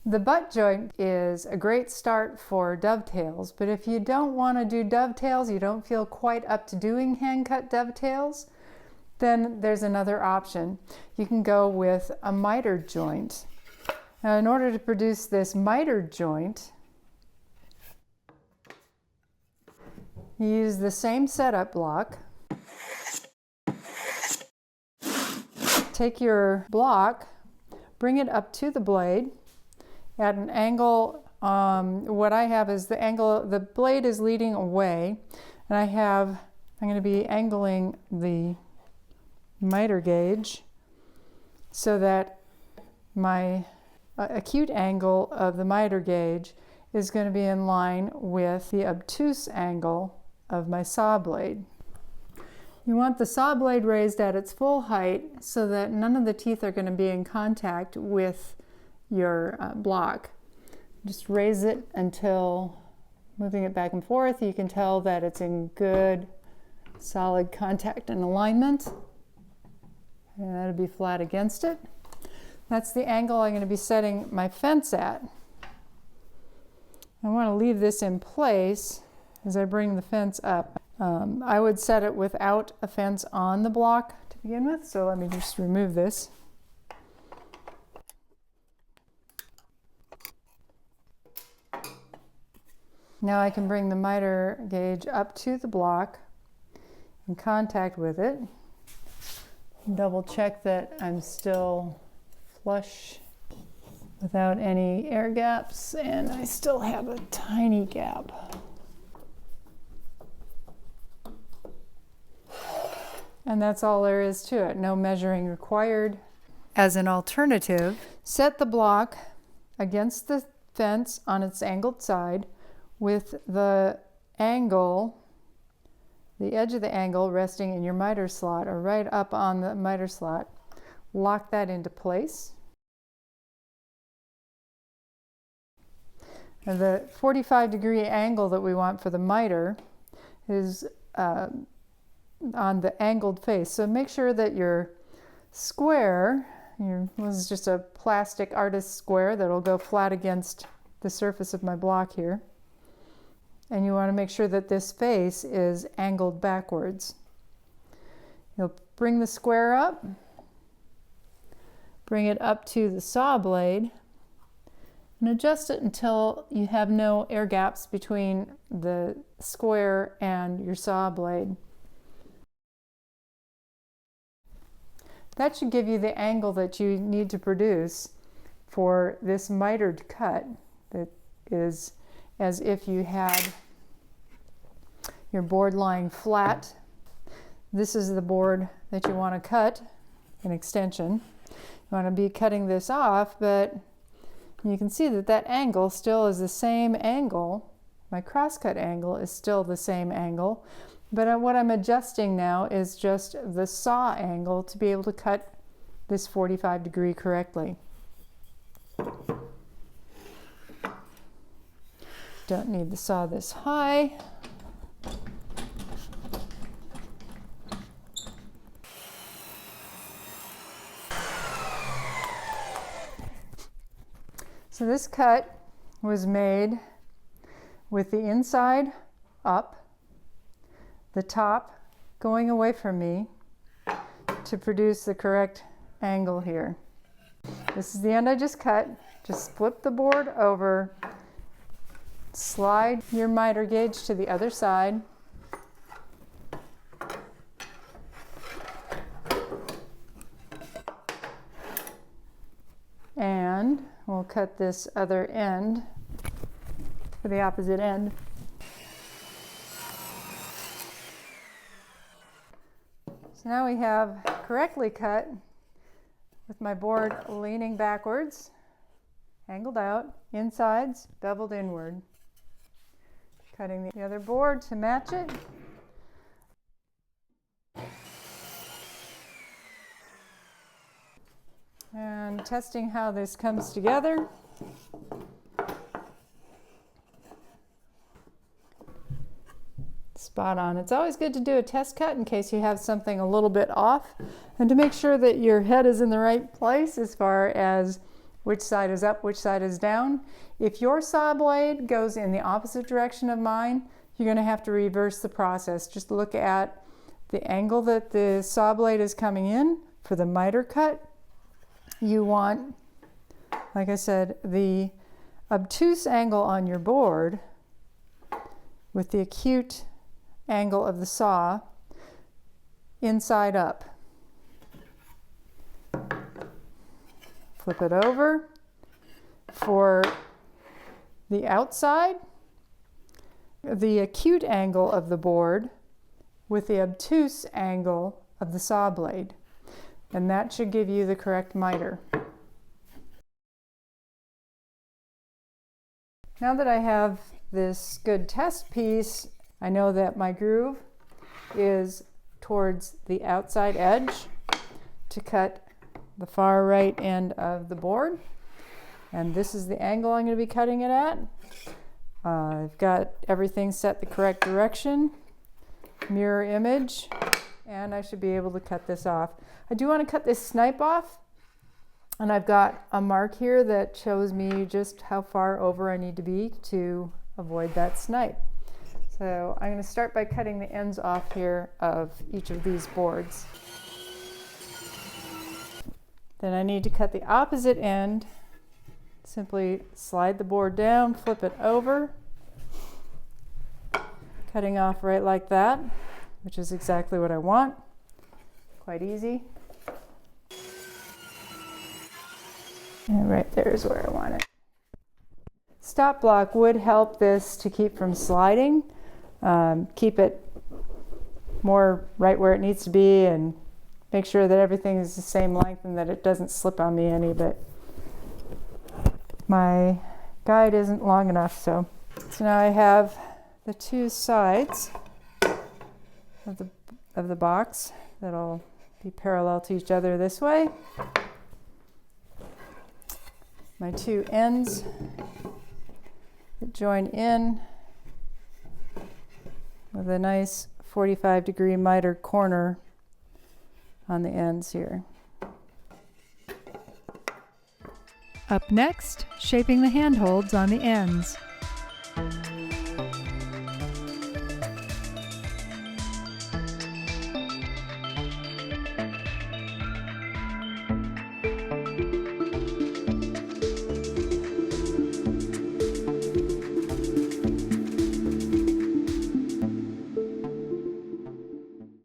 The butt joint is a great start for dovetails, but if you don't want to do dovetails, you don't feel quite up to doing hand-cut dovetails, then there's another option. You can go with a mitered joint. Now, in order to produce this mitered joint, you use the same setup block. Take your block, bring it up to the blade at an angle. What I have is the angle, the blade is leading away, and I'm going to be angling the miter gauge so that my acute angle of the miter gauge is going to be in line with the obtuse angle of my saw blade. You want the saw blade raised at its full height so that none of the teeth are going to be in contact with your block. Just raise it until, moving it back and forth, you can tell that it's in good solid contact and alignment. And that'll be flat against it. That's the angle I'm going to be setting my fence at. I want to leave this in place as I bring the fence up. I would set it without a fence on the block to begin with, so let me just remove this. Now I can bring the miter gauge up to the block in contact with it. Double check that I'm still flush without any air gaps, and I still have a tiny gap. And that's all there is to it, no measuring required. As an alternative, set the block against the fence on its angled side with the angle, the edge of the angle resting in your miter slot or right up on the miter slot. Lock that into place. And the 45-degree angle that we want for the miter is on the angled face. So make sure that your square, this is just a plastic artist square that will go flat against the surface of my block here. And you want to make sure that this face is angled backwards. You'll bring the square up, bring it up to the saw blade, and adjust it until you have no air gaps between the square and your saw blade. That should give you the angle that you need to produce for this mitered cut. That is as if you had your board lying flat. This is the board that you want to cut, an extension. You want to be cutting this off, but you can see that that angle still is the same angle. My crosscut angle is still the same angle, but what I'm adjusting now is just the saw angle to be able to cut this 45-degree correctly. Don't need the saw this high. So this cut was made with the inside up, the top going away from me to produce the correct angle here. This is the end I just cut. Just flip the board over, slide your miter gauge to the other side, and we'll cut this other end for the opposite end. So now we have correctly cut with my board leaning backwards, angled out, insides beveled inward. Cutting the other board to match it. And testing how this comes together. Spot on. It's always good to do a test cut in case you have something a little bit off, and to make sure that your head is in the right place as far as which side is up, which side is down. If your saw blade goes in the opposite direction of mine, you're going to have to reverse the process. Just look at the angle that the saw blade is coming in for the miter cut. You want, like I said, the obtuse angle on your board with the acute angle of the saw inside up. Flip it over. For the outside, the acute angle of the board with the obtuse angle of the saw blade. And that should give you the correct miter. Now that I have this good test piece, I know that my groove is towards the outside edge to cut the far right end of the board. And this is the angle I'm going to be cutting it at. I've got everything set the correct direction, mirror image, and I should be able to cut this off. I do want to cut this snipe off, and I've got a mark here that shows me just how far over I need to be to avoid that snipe. So I'm going to start by cutting the ends off here of each of these boards. Then I need to cut the opposite end. Simply slide the board down, flip it over, cutting off right like that, which is exactly what I want. Quite easy. And right there is where I want it. Stop block would help this to keep from sliding. Keep it more right where it needs to be and make sure that everything is the same length and that it doesn't slip on me any bit. My guide isn't long enough, so now I have the two sides of the box that'll be parallel to each other this way. My two ends that join in with a nice 45-degree mitered corner on the ends here. Up next, shaping the handholds on the ends.